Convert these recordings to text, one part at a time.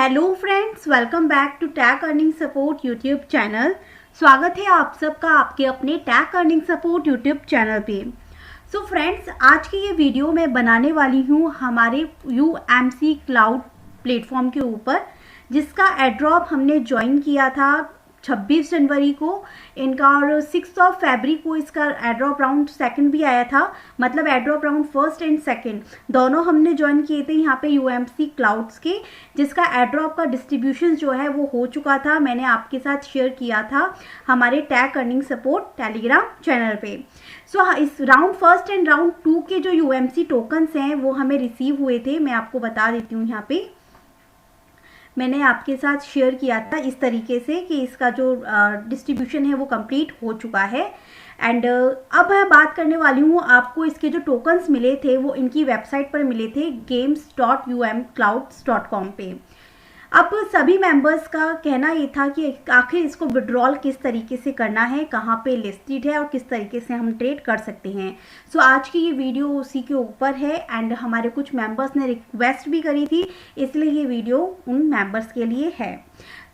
Hello friends, welcome back to tag earning support YouTube channel. स्वागत है आप सबका आपके अपने tag earning support YouTube channel पे। सो फ्रेंड्स, आज की ये वीडियो मैं बनाने वाली हूँ हमारे UMC क्लाउड प्लेटफॉर्म के ऊपर, जिसका एड्रॉप हमने ज्वाइन किया था 26 जनवरी को इनका, और 6 फरवरी को इसका एड्रॉप राउंड सेकंड भी आया था। मतलब airdrop round first and second दोनों हमने ज्वाइन किए थे यहाँ पे UMC क्लाउड्स के, जिसका एड्रॉप का डिस्ट्रीब्यूशन जो है वो हो चुका था। मैंने आपके साथ शेयर किया था हमारे tag earning support Telegram channel पे। सो इस राउंड फर्स्ट एंड राउंड 2 के जो UMC टोकन्स हैं वो हमें रिसीव हुए थे। मैं आपको बता देती हूँ, यहाँ पे मैंने आपके साथ शेयर किया था इस तरीके से कि इसका जो डिस्ट्रीब्यूशन है वो कंप्लीट हो चुका है। एंड अब मैं बात करने वाली हूँ, आपको इसके जो टोकन्स मिले थे वो इनकी वेबसाइट पर मिले थे games.umclouds.com पे। अब सभी मेंबर्स का कहना ये था कि आखिर इसको विड्रॉल किस तरीके से करना है, कहाँ पे लिस्टेड है और किस तरीके से हम ट्रेड कर सकते हैं। सो आज की ये वीडियो उसी के ऊपर है। एंड हमारे कुछ मेंबर्स ने रिक्वेस्ट भी करी थी, इसलिए ये वीडियो उन मेंबर्स के लिए है।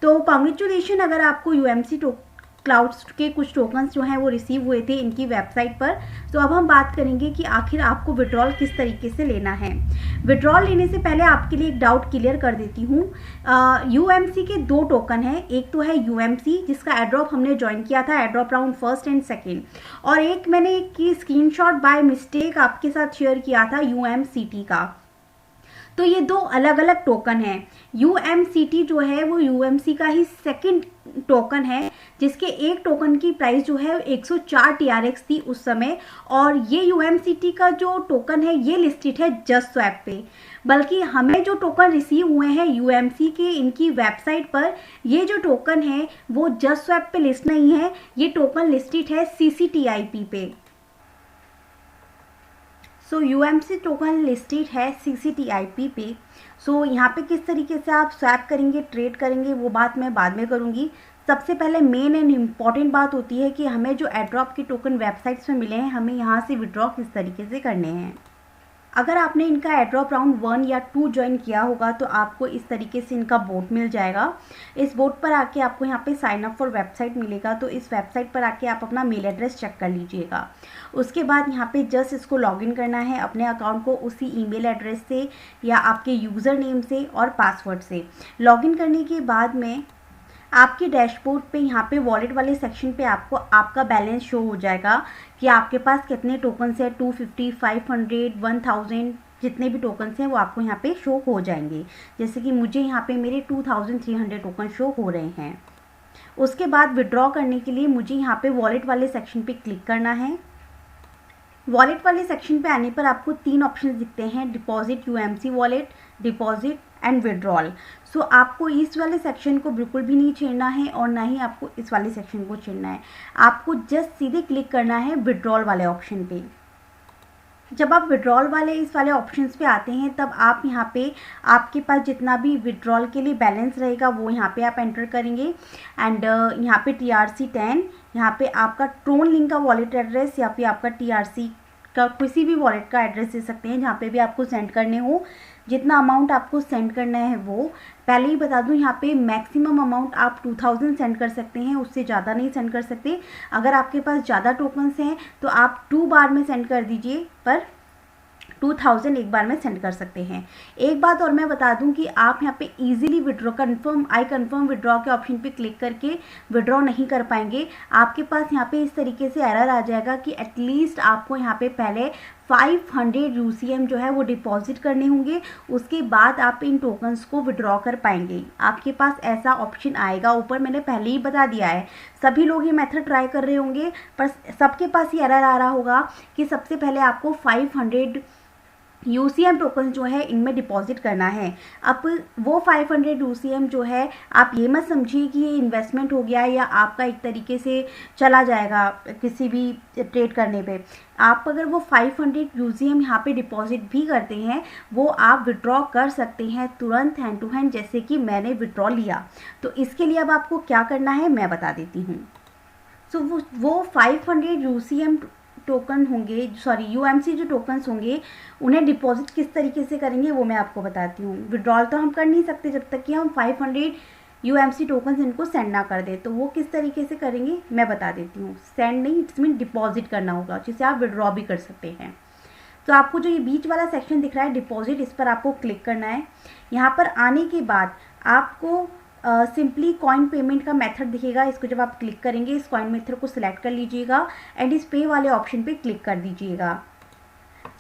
तो कॉन्ग्रेचुलेशन अगर आपको UMC क्लाउड्स के कुछ टोकन्स जो हैं वो रिसीव हुए थे इनकी वेबसाइट पर। तो अब हम बात करेंगे कि आखिर आपको विड्रॉल किस तरीके से लेना है। विड्रॉल लेने से पहले आपके लिए एक डाउट क्लियर कर देती हूँ। UMC के 2 टोकन हैं, एक तो है UMC जिसका एड्रॉप हमने ज्वाइन किया था, airdrop round first and second, और एक मैंने एक स्क्रीनशॉट बाय मिस्टेक आपके साथ शेयर किया था UMCT का। तो ये 2 अलग अलग टोकन हैं। UMCT जो है वो UMC का ही सेकंड टोकन है, जिसके एक टोकन की प्राइस जो है 104 TRX थी उस समय। और ये UMCT का जो टोकन है ये लिस्टेड है JustSwap पे। बल्कि हमें जो टोकन रिसीव हुए हैं UMC के इनकी वेबसाइट पर, ये जो टोकन है वो JustSwap पे लिस्ट नहीं है, ये टोकन लिस्टेड है CCTIP पे। सो UMC टोकन लिस्टेड है CCTIP पे। सो यहाँ पे किस तरीके से आप स्वैप करेंगे, ट्रेड करेंगे, वो बात मैं बाद में करूँगी। सबसे पहले मेन एंड इम्पॉर्टेंट बात होती है कि हमें जो एड्रॉप के टोकन वेबसाइट्स में मिले हैं, हमें यहाँ से विड्रॉ किस तरीके से करने हैं। अगर आपने इनका एड्रॉप राउंड 1 या 2 ज्वाइन किया होगा तो आपको इस तरीके से इनका बोट मिल जाएगा। इस बोट पर आके आपको यहाँ पे साइन अप फॉर वेबसाइट मिलेगा। तो इस वेबसाइट पर आके आप अपना मेल एड्रेस चेक कर लीजिएगा। उसके बाद यहाँ पे जस्ट इसको लॉगिन करना है अपने अकाउंट को उसी ईमेल एड्रेस से या आपके यूज़र नेम से और पासवर्ड से। लॉगिन करने के बाद में आपके डैशबोर्ड पे यहाँ पे वॉलेट वाले सेक्शन पे आपको आपका बैलेंस शो हो जाएगा कि आपके पास कितने टोकन्स हैं। 250, 500, 1000 जितने भी टोकन्स हैं वो आपको यहाँ पे शो हो जाएंगे। जैसे कि मुझे यहाँ पे मेरे 2300 टोकन शो हो रहे हैं। उसके बाद विड्रॉ करने के लिए मुझे यहाँ पे वॉलेट वाले सेक्शन पे क्लिक करना है। वॉलेट वाले सेक्शन पे आने पर आपको 3 ऑप्शन दिखते हैं, deposit, UMC wallet, deposit and withdrawal. So आपको इस वाले सेक्शन को बिल्कुल भी नहीं छेड़ना है और ना ही आपको इस वाले सेक्शन को छेड़ना है। आपको जस्ट सीधे क्लिक करना है विड्रॉल वाले ऑप्शन पे। जब आप विड्रॉल वाले इस वाले ऑप्शंस पे आते हैं तब आप यहाँ पे आपके पास जितना भी विड्रॉल के लिए बैलेंस रहेगा वो यहाँ पे आप एंटर करेंगे। एंड यहाँ पे TRC10, यहाँ पे आपका ट्रोन लिंक का वॉलेट एड्रेस या फिर आपका TRC का किसी भी वॉलेट का एड्रेस दे सकते हैं जहाँ पे भी आपको सेंड करने हो। जितना अमाउंट आपको सेंड करना है वो पहले ही बता दूं, यहाँ पे मैक्सिमम अमाउंट आप 2000 सेंड कर सकते हैं, उससे ज़्यादा नहीं सेंड कर सकते। अगर आपके पास ज़्यादा टोकन्स हैं तो आप 2 बार में सेंड कर दीजिए, पर 2000 एक बार में सेंड कर सकते हैं। एक बात और मैं बता दूं कि आप यहाँ पे easily withdraw I confirm withdraw के ऑप्शन पे क्लिक करके विड्रॉ नहीं कर पाएंगे। आपके पास यहाँ पे इस तरीके से एरर आ जाएगा कि एटलीस्ट आपको यहाँ पे पहले 500 UCM जो है वो डिपॉजिट करने होंगे, उसके बाद आप इन टोकन्स को विड्रॉ कर पाएंगे। आपके पास ऐसा ऑप्शन आएगा ऊपर, मैंने पहले ही बता दिया है। सभी लोग ये मेथड ट्राई कर रहे होंगे पर सबके पास ये एरर आ रहा होगा कि सबसे पहले आपको 500 UCM टोकन जो है इनमें डिपॉजिट करना है। अब वो 500 UCM जो है आप ये मत समझिए कि ये इन्वेस्टमेंट हो गया या आपका एक तरीके से चला जाएगा किसी भी ट्रेड करने पे। आप अगर वो 500 UCM यहाँ पे डिपॉजिट भी करते हैं वो आप विड्रॉ कर सकते हैं तुरंत हैंड टू हैंड, जैसे कि मैंने विड्रॉ लिया। तो इसके लिए अब आपको क्या करना है मैं बता देती हूँ। सो वो 500 UCM टोकन होंगे, सॉरी यूएमसी जो टोकन्स होंगे उन्हें डिपॉजिट किस तरीके से करेंगे वो मैं आपको बताती हूँ। विड्रॉल तो हम कर नहीं सकते जब तक कि हम 500 यूएमसी टोकन्स इनको सेंड ना कर दे, तो वो किस तरीके से करेंगे मैं बता देती हूँ। सेंड नहीं, इट्स मीन डिपॉजिट करना होगा, जिसे आप विड्रॉ भी कर सकते हैं। तो आपको जो ये बीच वाला सेक्शन दिख रहा है डिपॉजिट, इस पर आपको क्लिक करना है। यहाँ पर आने के बाद आपको सिंपली कॉइन पेमेंट का मेथड दिखेगा। इसको जब आप क्लिक करेंगे इस कॉइन मेथड को सिलेक्ट कर लीजिएगा एंड इस पे वाले ऑप्शन पे क्लिक कर दीजिएगा।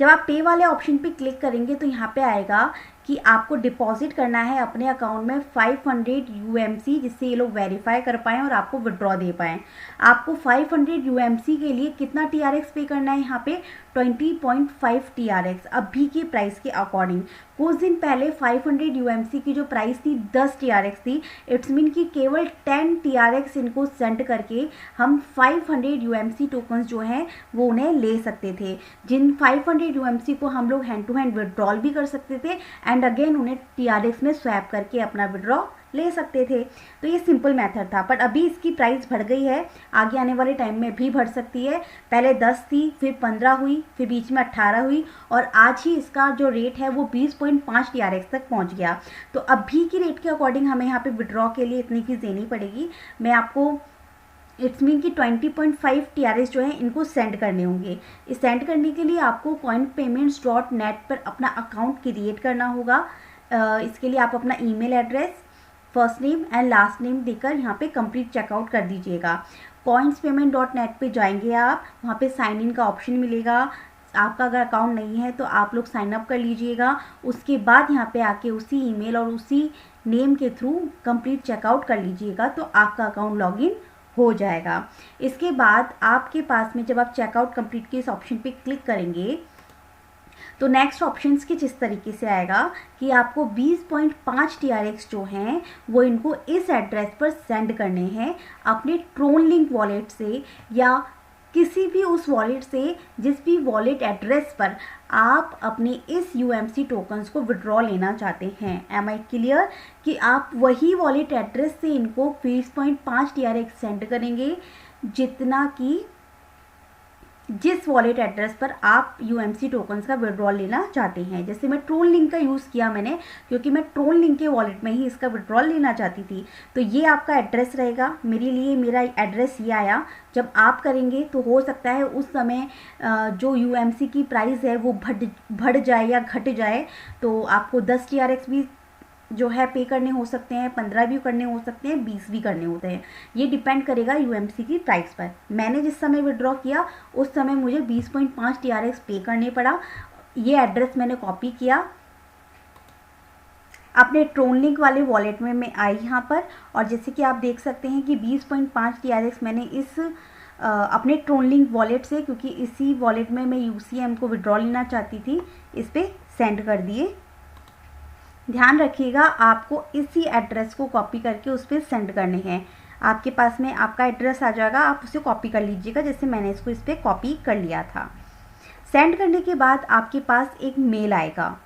जब आप पे वाले ऑप्शन पे क्लिक करेंगे तो यहाँ पे आएगा कि आपको डिपॉजिट करना है अपने अकाउंट में 500 यूएमसी, जिससे ये लोग वेरीफाई कर पाएँ और आपको विड्रॉ दे पाएँ। आपको 500 यूएमसी के लिए कितना टीआरएक्स पे करना है, यहाँ पे 20.5 टीआरएक्स अभी की प्राइस के अकॉर्डिंग। कुछ दिन पहले 500 यूएमसी की जो प्राइस थी 10 टीआरएक्स थी। इट्स मीन कि केवल 10 टीआरएक्स इनको सेंड करके हम 500 यूएमसी टोकन्स जो हैं वो उन्हें ले सकते थे, जिन 500 यूएमसी को हम लोग हैंड टू हैंड विड्रॉल भी कर सकते थे एंड अगेन उन्हें टीआरएक्स में स्वैप करके अपना विड्रॉ ले सकते थे। तो ये सिंपल मेथड था, बट अभी इसकी प्राइस बढ़ गई है, आगे आने वाले टाइम में भी बढ़ सकती है। पहले 10 थी, फिर 15 हुई, फिर बीच में 18 हुई और आज ही इसका जो रेट है वो 20.5 टीआरएक्स तक पहुंच गया। तो अभी की रेट के अकॉर्डिंग हमें यहाँ पे विड्रॉ के लिए इतनी फीस देनी पड़ेगी। मैं आपको इट्स मीन कि 20.5 टीआरएस जो है इनको सेंड करने होंगे। इस सेंड करने के लिए आपको coinpayments.net पर अपना अकाउंट क्रिएट करना होगा। इसके लिए आप अपना email address, first name and last name देकर यहाँ पे कंप्लीट चेकआउट कर दीजिएगा। coinspayment.net पे जाएंगे आप, वहाँ पे साइन इन का ऑप्शन मिलेगा। आपका अगर अकाउंट नहीं है तो आप लोग साइन अप कर लीजिएगा। उसके बाद यहाँ पे आके उसी ईमेल और उसी नेम के थ्रू कंप्लीट चेकआउट कर लीजिएगा, तो आपका अकाउंट लॉगिन हो जाएगा। इसके बाद आपके पास में जब आप चेकआउट कंप्लीट के इस ऑप्शन पे क्लिक करेंगे तो नेक्स्ट ऑप्शंस की जिस तरीके से आएगा कि आपको 20.5 टीआरएक्स जो हैं वो इनको इस एड्रेस पर सेंड करने हैं अपने ट्रोन लिंक वॉलेट से या किसी भी उस वॉलेट से जिस भी वॉलेट एड्रेस पर आप अपने इस यूएमसी टोकन्स को विड्रॉ लेना चाहते हैं। एम आई क्लियर कि आप वही वॉलेट एड्रेस से इनको 20.5 टीआरएक्स सेंड करेंगे जितना कि जिस वॉलेट एड्रेस पर आप यूएमसी टोकन्स का विड्रॉल लेना चाहते हैं। जैसे मैं ट्रोन लिंक का यूज़ किया मैंने, क्योंकि मैं ट्रोन लिंक के वॉलेट में ही इसका विड्रॉल लेना चाहती थी। तो ये आपका एड्रेस रहेगा, मेरे लिए मेरा एड्रेस ये आया। जब आप करेंगे तो हो सकता है उस समय जो यूएमसी की प्राइस है वो बढ़ जाए या घट जाए, तो आपको 10 टीआरएक्स भी जो है पे करने हो सकते हैं, 15 भी करने हो सकते हैं, 20 भी करने होते हैं। ये डिपेंड करेगा यूएमसी की प्राइस पर। मैंने जिस समय विड्रॉ किया उस समय मुझे 20.5 टीआरएक्स पे करने पड़ा। ये एड्रेस मैंने कॉपी किया, अपने ट्रोन लिंक वाले वॉलेट में मैं आई यहाँ पर, और जैसे कि आप देख सकते हैं कि 20.5 टीआरएक्स मैंने इस अपने ट्रोन लिंक वॉलेट से, क्योंकि इसी वॉलेट में मैं यूसीएम को विड्रॉ लेना चाहती थी, इस पर सेंड कर दिए। ध्यान रखिएगा आपको इसी एड्रेस को कॉपी करके उस पर सेंड करने हैं। आपके पास में आपका एड्रेस आ जाएगा, आप उसे कॉपी कर लीजिएगा, जैसे मैंने इसको इस पर कॉपी कर लिया था। सेंड करने के बाद आपके पास एक मेल आएगा,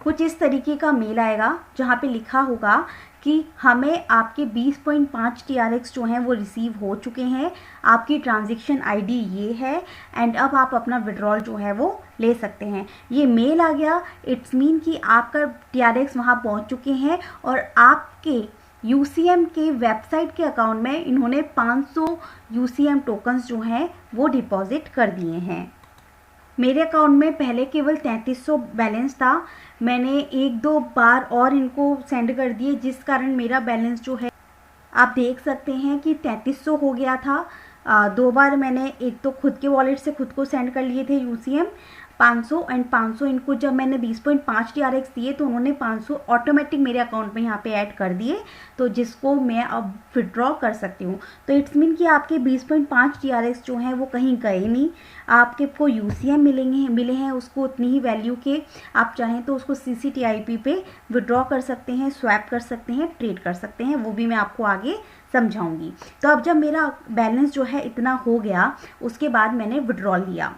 कुछ इस तरीके का मेल आएगा जहाँ पे लिखा होगा कि हमें आपके 20.5 टीआरएक्स जो हैं वो रिसीव हो चुके हैं, आपकी ट्रांजैक्शन आईडी ये है एंड अब आप अपना विड्रॉल जो है वो ले सकते हैं। ये मेल आ गया, इट्स मीन कि आपका टीआरएक्स वहाँ पहुँच चुके हैं और आपके यूसीएम के वेबसाइट के अकाउंट में इन्होंने 500 यूसीएम टोकन्स जो हैं वो डिपॉजिट कर दिए हैं। मेरे अकाउंट में पहले केवल 3300 बैलेंस था, मैंने 1-2 बार और इनको सेंड कर दिए, जिस कारण मेरा बैलेंस जो है आप देख सकते हैं कि 3300 हो गया था। 2 बार मैंने एक तो खुद के वॉलेट से खुद को सेंड कर लिए थे यूसीएम 500 एंड 500 इनको जब मैंने 20.5 टीआरएक्स दिए तो उन्होंने 500 ऑटोमेटिक मेरे अकाउंट में यहाँ पे ऐड कर दिए, तो जिसको मैं अब विड्रॉ कर सकती हूँ। तो इट्स मीन कि आपके 20.5 टीआरएक्स जो हैं वो कहीं गए नहीं, आपको यूसीएम मिले हैं उसको उतनी ही वैल्यू के। आप चाहें तो उसको CCTIP पे विड्रॉ कर सकते हैं, स्वैप कर सकते हैं, ट्रेड कर सकते हैं, वो भी मैं आपको आगे समझाऊंगी। तो अब जब मेरा बैलेंस जो है इतना हो गया उसके बाद मैंने विड्रॉल लिया।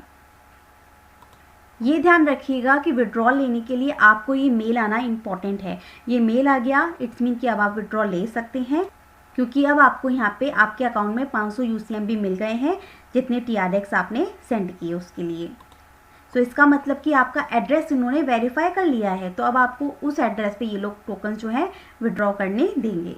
ये ध्यान रखिएगा कि विड्रॉल लेने के लिए आपको ये मेल आना इम्पॉर्टेंट है। ये मेल आ गया, इट्स मीन कि अब आप विड्रॉल ले सकते हैं। क्योंकि अब आपको यहाँ पे आपके अकाउंट में 500 UCMB मिल गए हैं जितने TRX आपने सेंड किए उसके लिए। तो इसका मतलब कि आपका एड्रेस इन्होंने वेरीफाई कर लिया है, तो अब आपको उस एड्रेस पे ये लोग टोकन जो है विड्रॉ करने देंगे।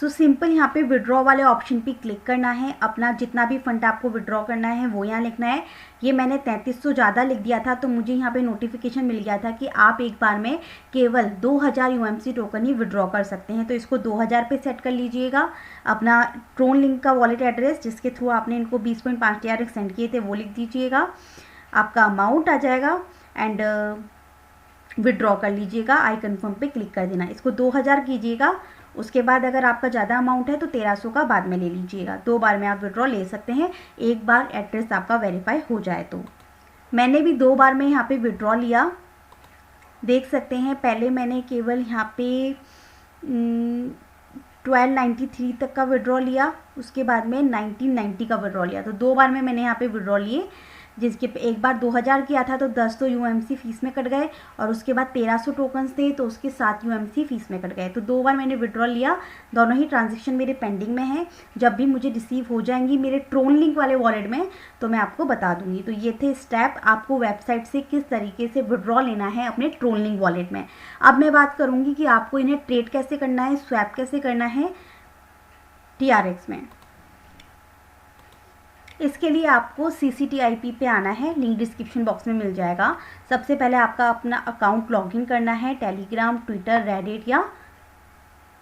सो सिंपल यहाँ पे विड्रॉ वाले ऑप्शन पे क्लिक करना है, अपना जितना भी फंड आपको विड्रॉ करना है वो यहाँ लिखना है। ये मैंने 3300 ज़्यादा लिख दिया था, तो मुझे यहाँ पे नोटिफिकेशन मिल गया था कि आप एक बार में केवल 2000 UMC टोकन ही विड्रॉ कर सकते हैं, तो इसको 2000 पे सेट कर लीजिएगा। अपना ट्रोन लिंक का वॉलेट एड्रेस जिसके थ्रू आपने इनको 20.5 TRX सेंड किए थे वो लिख दीजिएगा, आपका अमाउंट आ जाएगा एंड विड्रॉ कर लीजिएगा। आई कन्फर्म पे क्लिक कर देना, इसको 2000 कीजिएगा। उसके बाद अगर आपका ज़्यादा अमाउंट है तो 1300 का बाद में ले लीजिएगा। 2 बार में आप विड्रॉ ले सकते हैं, एक बार एड्रेस आपका वेरीफाई हो जाए तो। मैंने भी 2 बार में यहाँ पे विड्रॉ लिया, देख सकते हैं। पहले मैंने केवल यहाँ पे 1293 तक का विड्रॉ लिया, उसके बाद में 1990 का विड्रॉ लिया, तो 2 बार में मैंने यहाँ पे विड्रॉ लिए। जिसके एक बार 2000 किया था तो 10 तो UMC फीस में कट गए, और उसके बाद 1300 टोकन्स थे तो उसके 7 UMC फीस में कट गए। तो 2 बार मैंने विड्रॉ लिया, दोनों ही ट्रांजेक्शन मेरे पेंडिंग में है। जब भी मुझे रिसीव हो जाएंगी मेरे ट्रोन लिंक वाले वॉलेट में तो मैं आपको बता दूंगी। तो ये थे स्टेप, आपको वेबसाइट से किस तरीके से विड्रॉ लेना है अपने ट्रोन लिंक वॉलेट में। अब मैं बात करूँगी कि आपको इन्हें ट्रेड कैसे करना है, स्वैप कैसे करना है TRX में। इसके लिए आपको CCTIP पे आना है, लिंक डिस्क्रिप्शन बॉक्स में मिल जाएगा। सबसे पहले आपका अपना अकाउंट लॉगिन करना है टेलीग्राम, ट्विटर, रेडिट या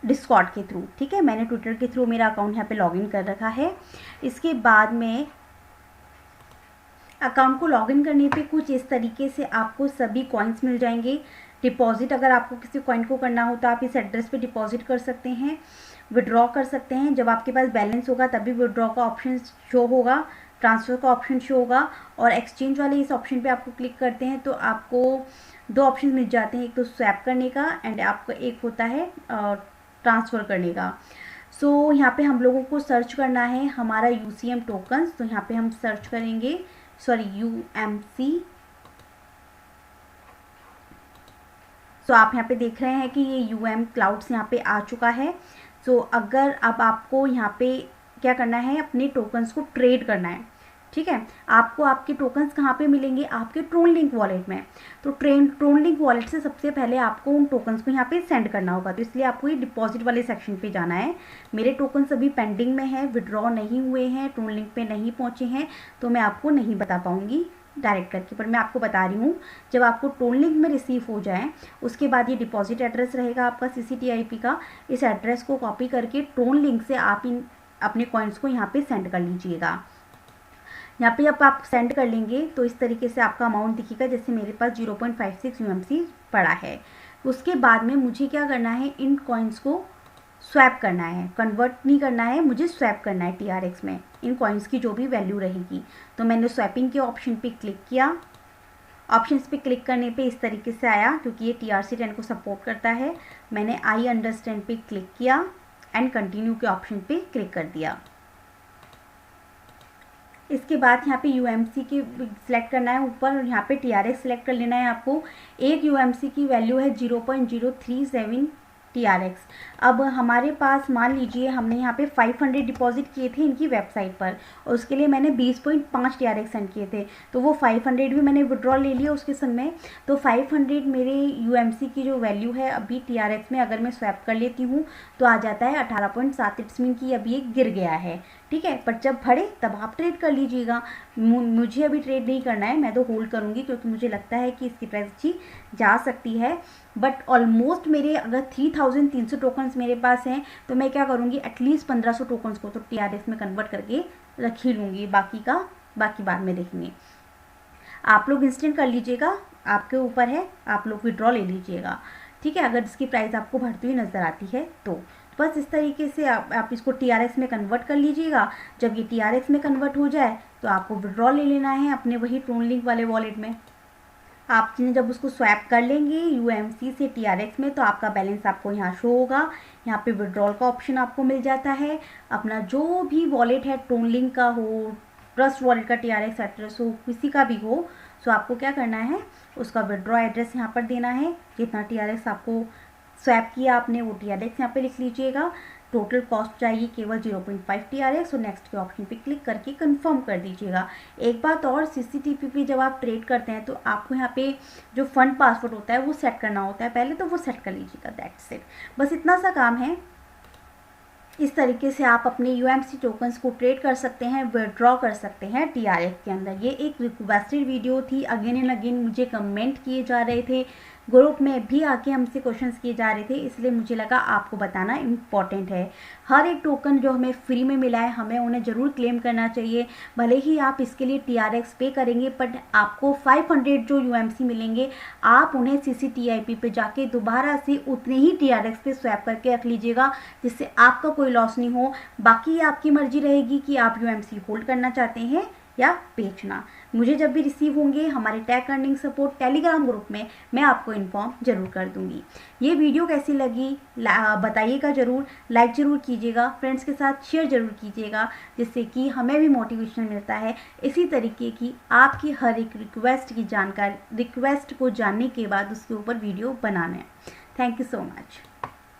डिस्कॉर्ड के थ्रू। ठीक है, मैंने ट्विटर के थ्रू मेरा अकाउंट यहाँ पे लॉगिन कर रखा है। इसके बाद में अकाउंट को लॉगिन करने पे कुछ इस तरीके से आपको सभी कॉइन्स मिल जाएंगे। डिपॉजिट अगर आपको किसी कॉइन को करना हो तो आप इस एड्रेस पे डिपॉजिट कर सकते हैं, विड्रॉ कर सकते हैं। जब आपके पास बैलेंस होगा तभी विड्रॉ का ऑप्शन शो होगा, ट्रांसफ़र का ऑप्शन शो होगा। और एक्सचेंज वाले इस ऑप्शन पे आपको क्लिक करते हैं तो आपको 2 ऑप्शन मिल जाते हैं, एक तो स्वैप करने का एंड आपका एक होता है ट्रांसफ़र करने का। सो यहाँ पे हम लोगों को सर्च करना है हमारा UCM टोकन्स, तो यहाँ पे हम सर्च करेंगे UMC। सो आप यहाँ पे देख रहे हैं कि ये UM क्लाउड्स यहाँ पे आ चुका है। सो अगर अब आपको यहाँ पे क्या करना है, अपने टोकन्स को ट्रेड करना है। ठीक है, आपको आपके टोकन्स कहाँ पे मिलेंगे, आपके ट्रोन लिंक वॉलेट में। तो ट्रोन लिंक वॉलेट से सबसे पहले आपको उन टोकन्स को यहाँ पे सेंड करना होगा, तो इसलिए आपको ये डिपॉजिट वाले सेक्शन पे जाना है। मेरे टोकन्स अभी पेंडिंग में है, विड्रॉ नहीं हुए हैं, ट्रोन लिंक पे नहीं पहुँचे हैं, तो मैं आपको नहीं बता पाऊँगी डायरेक्ट करके, पर मैं आपको बता रही हूँ। जब आपको ट्रोन लिंक में रिसीव हो जाए उसके बाद ये डिपॉजिट एड्रेस रहेगा आपका CCTIP का, इस एड्रेस को कॉपी करके ट्रोन लिंक से आप इन अपने कॉइन्स को यहाँ पे सेंड कर लीजिएगा। यहाँ पे जब आप सेंड कर लेंगे तो इस तरीके से आपका अमाउंट दिखेगा, जैसे मेरे पास 0.56 UMC पड़ा है। उसके बाद में मुझे क्या करना है, इन कॉइन्स को स्वैप करना है, कन्वर्ट नहीं करना है, मुझे स्वैप करना है TRX में इन कॉइन्स की जो भी वैल्यू रहेगी। तो मैंने स्वैपिंग के ऑप्शन पे क्लिक किया। ऑप्शंस पे क्लिक करने पे इस तरीके से आया, क्योंकि ये TRC10 को सपोर्ट करता है। मैंने आई अंडरस्टैंड पे क्लिक किया एंड कंटिन्यू के ऑप्शन पे क्लिक कर दिया। इसके बाद यहाँ पे UMC की सिलेक्ट करना है ऊपर, और यहाँ पे TRX सिलेक्ट कर लेना है आपको। एक UMC की वैल्यू है 0.037 TRX। अब हमारे पास मान लीजिए हमने यहाँ पे 500 डिपॉजिट किए थे इनकी वेबसाइट पर, और उसके लिए मैंने 20.5 TRX सेंड किए थे, तो वो 500 भी मैंने विड्रॉ ले लिया उसके संग में। तो 500 मेरे UMC की जो वैल्यू है अभी TRX में अगर मैं स्वैप कर लेती हूँ तो आ जाता है 18.7। इट्स मीन कि अभी ये गिर गया है। ठीक है, पर जब बढ़े तब आप ट्रेड कर लीजिएगा। मुझे अभी ट्रेड नहीं करना है, मैं तो होल्ड करूँगी, क्योंकि मुझे लगता है कि इसकी प्राइस अच्छी जा सकती है। बट ऑलमोस्ट मेरे अगर 3300 टोकन्स मेरे पास हैं तो मैं क्या करूँगी, एटलीस्ट 1500 टोकन्स को तो TRX में कन्वर्ट करके रख ही लूँगी, बाकी बाद में देखेंगे। आप लोग इंस्टेंट कर लीजिएगा, आपके ऊपर है, आप लोग विड्रॉ ले लीजिएगा। ठीक है, अगर इसकी प्राइस आपको बढ़ती हुई नज़र आती है तो बस इस तरीके से आप इसको TRX में कन्वर्ट कर लीजिएगा। जब ये TRX में कन्वर्ट हो जाए तो आपको विड्रॉ ले लेना है अपने वही ट्रोन लिंक वाले वॉलेट में। आपने जब उसको स्वैप कर लेंगे UMC से TRX में तो आपका बैलेंस आपको यहाँ शो होगा। यहाँ पे विड्रॉल का ऑप्शन आपको मिल जाता है। अपना जो भी वॉलेट है, ट्रोन लिंक का हो, ट्रस्ट वॉलेट का TRX एड्रेस हो, किसी का भी हो, सो आपको क्या करना है, उसका विड्रॉ एड्रेस यहाँ पर देना है। जितना TRX आपको स्वैप किया आपने वो TRX यहाँ पे लिख लीजिएगा। टोटल कॉस्ट जाएगी केवल 0.5 TRX। और नेक्स्ट के ऑप्शन पे क्लिक करके कंफर्म कर दीजिएगा। एक बात और, CCTP पे जब आप ट्रेड करते हैं तो आपको यहाँ पे जो फंड पासवर्ड होता है वो सेट करना होता है, पहले तो वो सेट कर लीजिएगा। दैट्स इट, बस इतना सा काम है। इस तरीके से आप अपने UMC टोकन्स को ट्रेड कर सकते हैं, विड्रॉ कर सकते हैं TRX के अंदर। ये एक रिक्वेस्टेड वीडियो थी, अगेन एंड अगेन मुझे कमेंट किए जा रहे थे, ग्रुप में भी आके हमसे क्वेश्चंस किए जा रहे थे, इसलिए मुझे लगा आपको बताना इम्पॉर्टेंट है। हर एक टोकन जो हमें फ्री में मिला है हमें उन्हें ज़रूर क्लेम करना चाहिए। भले ही आप इसके लिए TRX पे करेंगे, बट आपको 500 जो UMC मिलेंगे आप उन्हें CCTIP पे जाके दोबारा से उतने ही TRX पे स्वैप करके रख लीजिएगा, जिससे आपका कोई लॉस नहीं हो। बाकी आपकी मर्जी रहेगी कि आप UMC होल्ड करना चाहते हैं या बेचना। मुझे जब भी रिसीव होंगे हमारे take earning support Telegram group में मैं आपको इन्फॉर्म जरूर कर दूंगी। ये वीडियो कैसी लगी बताइएगा ज़रूर, लाइक ज़रूर कीजिएगा, फ्रेंड्स के साथ शेयर ज़रूर कीजिएगा, जिससे कि हमें भी मोटिवेशन मिलता है इसी तरीके की आपकी हर एक रिक्वेस्ट को जानने के बाद उसके ऊपर वीडियो बनाना है। Thank you so much.